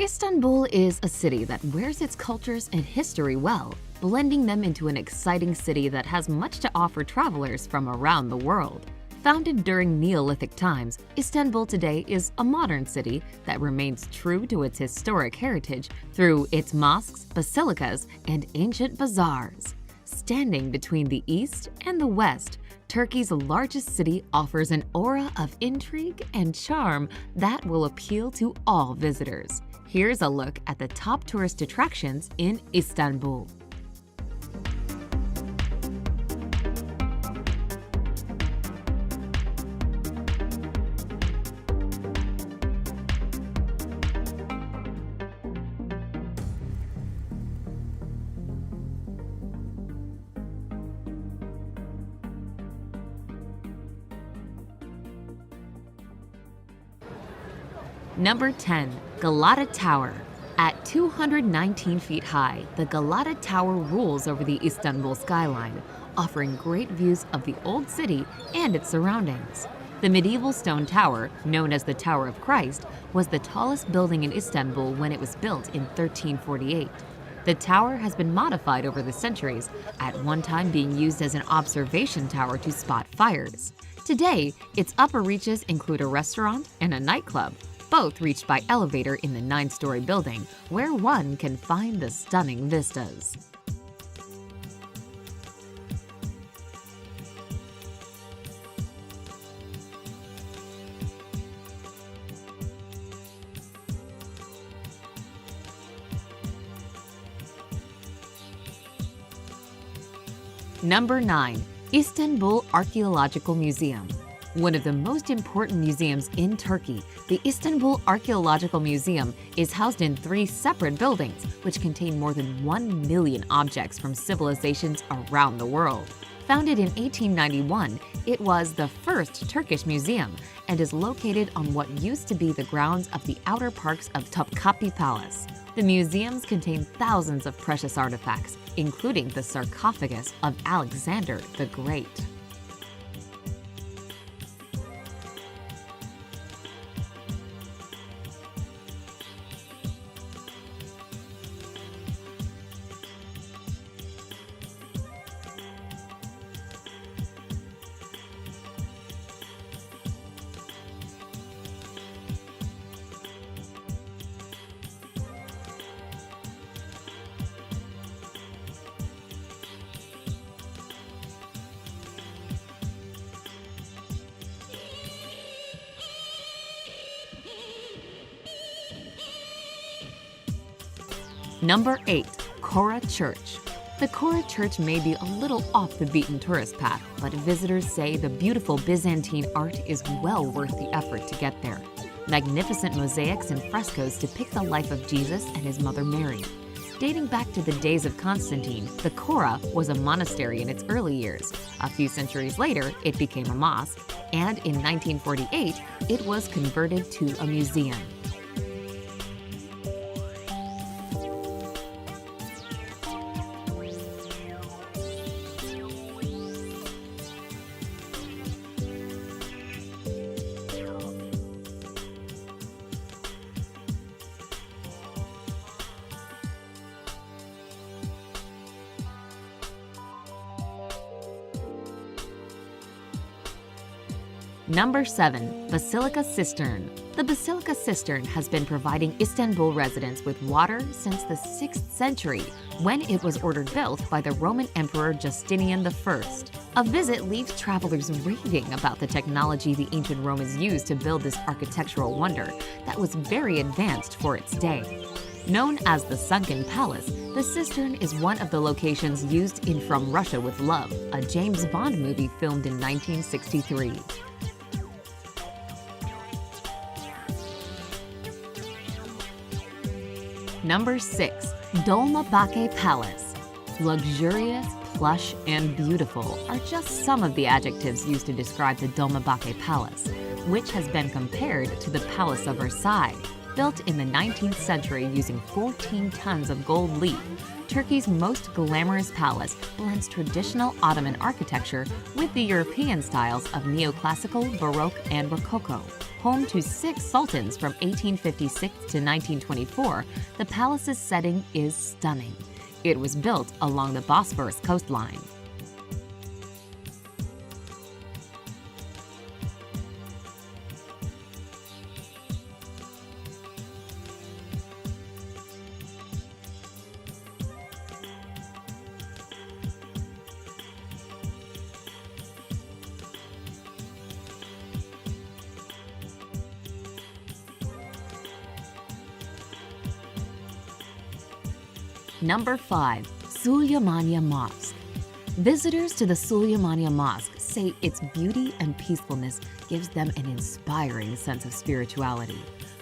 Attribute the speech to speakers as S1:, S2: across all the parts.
S1: Istanbul is a city that wears its cultures and history well, blending them into an exciting city that has much to offer travelers from around the world. Founded during Neolithic times, Istanbul today is a modern city that remains true to its historic heritage through its mosques, basilicas, and ancient bazaars. Standing between the east and the west, Turkey's largest city offers an aura of intrigue and charm that will appeal to all visitors. Here's a look at the top tourist attractions in Istanbul. Number 10. Galata Tower. At 219 feet high, the Galata Tower rules over the Istanbul skyline, offering great views of the old city and its surroundings. The medieval stone tower, known as the Tower of Christ, was the tallest building in Istanbul when it was built in 1348. The tower has been modified over the centuries, at one time being used as an observation tower to spot fires. Today, its upper reaches include a restaurant and a nightclub, both reached by elevator in the 9-story building, where one can find the stunning vistas. Number 9. Istanbul Archaeological Museum. One of the most important museums in Turkey, the Istanbul Archaeological Museum is housed in 3 separate buildings, which contain more than 1 million objects from civilizations around the world. Founded in 1891, it was the first Turkish museum and is located on what used to be the grounds of the outer parks of Topkapi Palace. The museums contain thousands of precious artifacts, including the sarcophagus of Alexander the Great. Number 8. Kora Church. The Kora Church may be a little off the beaten tourist path, but visitors say the beautiful Byzantine art is well worth the effort to get there. Magnificent mosaics and frescoes depict the life of Jesus and his mother Mary. Dating back to the days of Constantine, the Kora was a monastery in its early years. A few centuries later, it became a mosque, and in 1948, it was converted to a museum. Number 7. Basilica Cistern. The Basilica Cistern has been providing Istanbul residents with water since the 6th century, when it was ordered built by the Roman Emperor Justinian I. A visit leaves travelers raving about the technology the ancient Romans used to build this architectural wonder that was very advanced for its day. Known as the Sunken Palace, the cistern is one of the locations used in From Russia with Love, a James Bond movie filmed in 1963. Number 6. Dolmabahce Palace. Luxurious, plush, and beautiful are just some of the adjectives used to describe the Dolmabahce Palace, which has been compared to the Palace of Versailles. Built in the 19th century using 14 tons of gold leaf, Turkey's most glamorous palace blends traditional Ottoman architecture with the European styles of neoclassical, Baroque, and Rococo. Home to 6 sultans from 1856 to 1924, the palace's setting is stunning. It was built along the Bosphorous coastline. Number 5. Suleymaniye Mosque. Visitors to the Suleymaniye Mosque say its beauty and peacefulness gives them an inspiring sense of spirituality.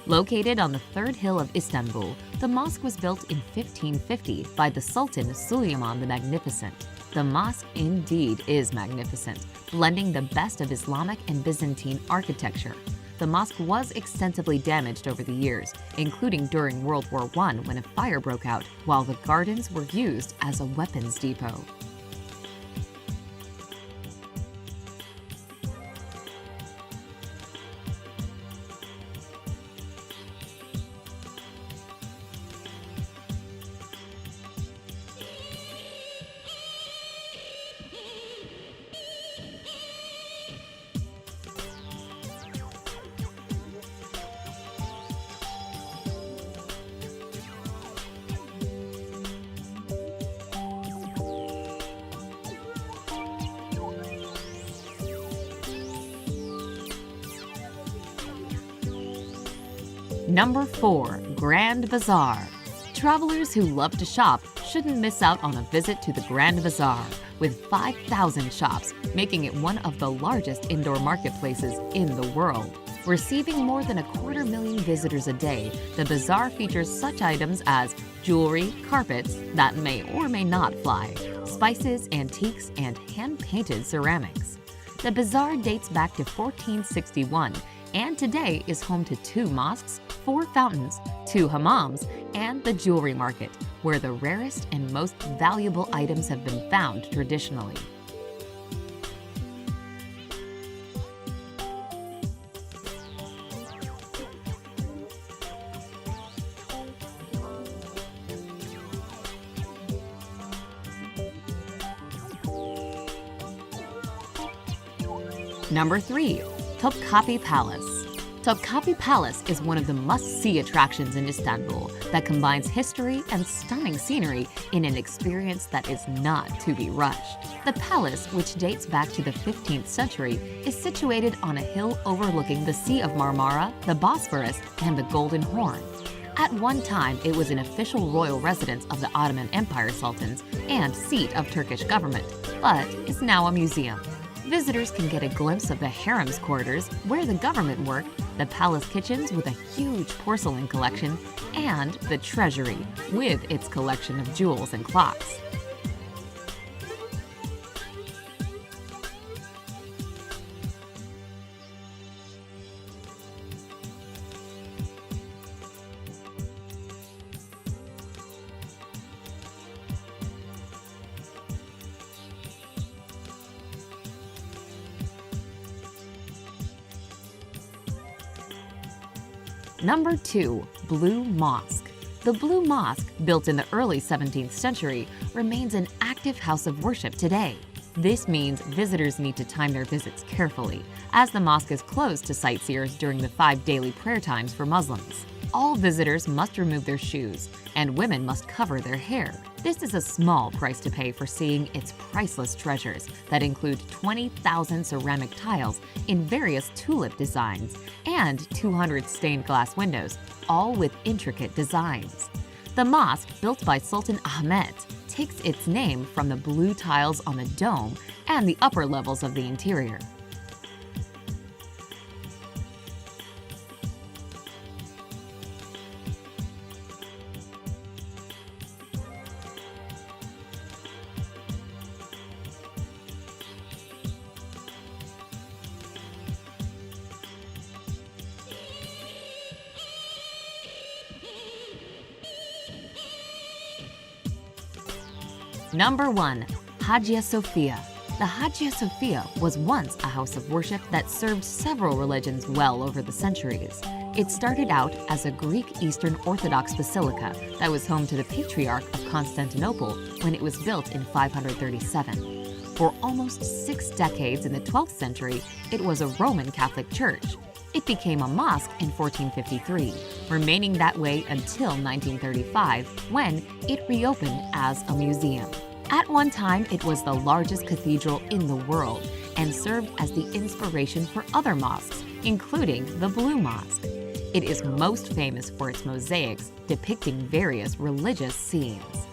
S1: Located on the third hill of Istanbul, the mosque was built in 1550 by the Sultan Süleyman the Magnificent. The mosque indeed is magnificent, blending the best of Islamic and Byzantine architecture. The mosque was extensively damaged over the years, including during World War I when a fire broke out, while the gardens were used as a weapons depot. Number 4. Grand Bazaar. Travelers who love to shop shouldn't miss out on a visit to the Grand Bazaar, with 5,000 shops, making it one of the largest indoor marketplaces in the world. Receiving more than 250,000 visitors a day, the bazaar features such items as jewelry, carpets that may or may not fly, spices, antiques, and hand-painted ceramics. The bazaar dates back to 1461 and today is home to 2 mosques, 4 fountains, 2 hammams, and the jewelry market, where the rarest and most valuable items have been found traditionally. Number 3. Topkapi Palace. Topkapi Palace is one of the must-see attractions in Istanbul that combines history and stunning scenery in an experience that is not to be rushed. The palace, which dates back to the 15th century, is situated on a hill overlooking the Sea of Marmara, the Bosphorus, and the Golden Horn. At one time, it was an official royal residence of the Ottoman Empire sultans and seat of Turkish government, but is now a museum. Visitors can get a glimpse of the harem's quarters, where the government worked, the palace kitchens with a huge porcelain collection, and the treasury with its collection of jewels and clocks. Number 2. Blue Mosque. The Blue Mosque, built in the early 17th century, remains an active house of worship today. This means visitors need to time their visits carefully, as the mosque is closed to sightseers during the 5 daily prayer times for Muslims. All visitors must remove their shoes, and women must cover their hair. This is a small price to pay for seeing its priceless treasures that include 20,000 ceramic tiles in various tulip designs and 200 stained glass windows, all with intricate designs. The mosque, built by Sultanahmet, takes its name from the blue tiles on the dome and the upper levels of the interior. Number 1. Hagia Sophia. The Hagia Sophia was once a house of worship that served several religions well over the centuries. It started out as a Greek Eastern Orthodox basilica that was home to the Patriarch of Constantinople when it was built in 537. For almost 6 decades in the 12th century, it was a Roman Catholic church. It became a mosque in 1453, remaining that way until 1935, when it reopened as a museum. At one time, it was the largest cathedral in the world and served as the inspiration for other mosques, including the Blue Mosque. It is most famous for its mosaics depicting various religious scenes.